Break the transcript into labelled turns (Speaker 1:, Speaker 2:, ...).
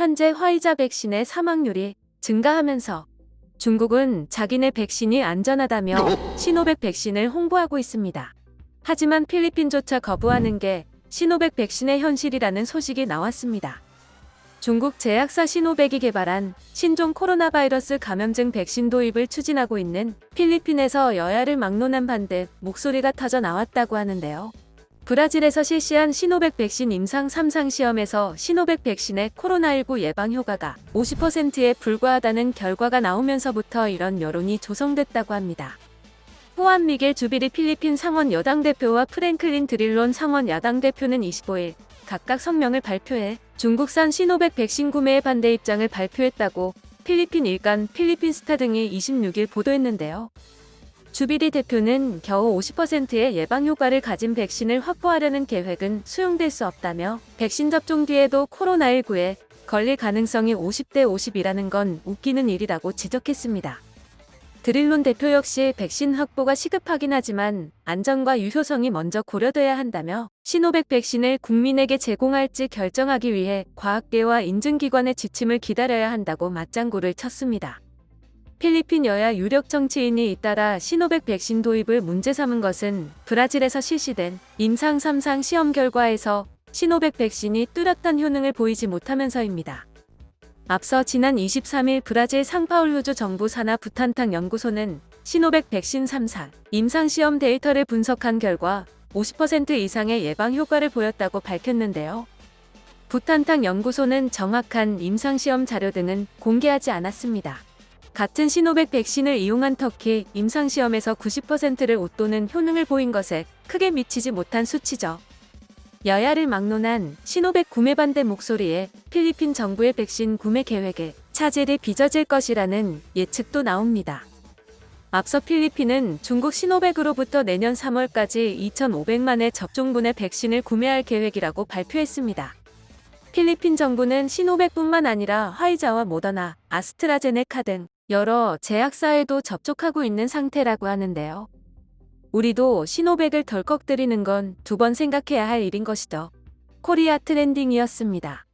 Speaker 1: 현재 화이자 백신의 사망률이 증가하면서 중국은 자기네 백신이 안전하다며 시노백 백신을 홍보하고 있습니다. 하지만 필리핀조차 거부하는 게 시노백 백신의 현실이라는 소식이 나왔습니다. 중국 제약사 시노백이 개발한 신종 코로나 바이러스 감염증 백신 도입을 추진하고 있는 필리핀에서 여야를 막론한 반대 목소리가 터져 나왔다고 하는데요. 브라질에서 실시한 시노백 백신 임상 3상 시험에서 시노백 백신의 코로나19 예방 효과가 50%에 불과하다는 결과가 나오면서부터 이런 여론이 조성됐다고 합니다. 후안 미겔 주비리 필리핀 상원 여당 대표와 프랭클린 드릴론 상원 야당 대표는 25일 각각 성명을 발표해 중국산 시노백 백신 구매에 반대 입장을 발표했다고 필리핀 일간 필리핀스타 등이 26일 보도했는데요. 주비리 대표는 겨우 50%의 예방 효과를 가진 백신을 확보하려는 계획은 수용될 수 없다며 백신 접종 뒤에도 코로나19에 걸릴 가능성이 50대 50이라는 건 웃기는 일이라고 지적했습니다. 드릴론 대표 역시 백신 확보가 시급하긴 하지만 안전과 유효성이 먼저 고려돼야 한다며 시노백 백신을 국민에게 제공할지 결정하기 위해 과학계와 인증기관의 지침을 기다려야 한다고 맞장구를 쳤습니다. 필리핀 여야 유력 정치인이 잇따라 시노백 백신 도입을 문제 삼은 것은 브라질에서 실시된 임상 3상 시험 결과에서 시노백 백신이 뚜렷한 효능을 보이지 못하면서입니다. 앞서 지난 23일 브라질 상파울루주 정부 산하 부탄탕 연구소는 시노백 백신 3상 임상시험 데이터를 분석한 결과 50% 이상의 예방 효과를 보였다고 밝혔는데요. 부탄탕 연구소는 정확한 임상시험 자료 등은 공개하지 않았습니다. 같은 시노백 백신을 이용한 터키 임상시험에서 90%를 웃도는 효능을 보인 것에 크게 미치지 못한 수치죠. 여야를 막론한 시노백 구매 반대 목소리에 필리핀 정부의 백신 구매 계획에 차질이 빚어질 것이라는 예측도 나옵니다. 앞서 필리핀은 중국 시노백으로부터 내년 3월까지 2,500만의 접종분의 백신을 구매할 계획이라고 발표했습니다. 필리핀 정부는 시노백뿐만 아니라 화이자와 모더나, 아스트라제네카 등 여러 제약사에도 접촉하고 있는 상태라고 하는데요. 우리도 시노백을 덜컥 들이는 건 두 번 생각해야 할 일인 것이죠. 코리아 트렌딩이었습니다.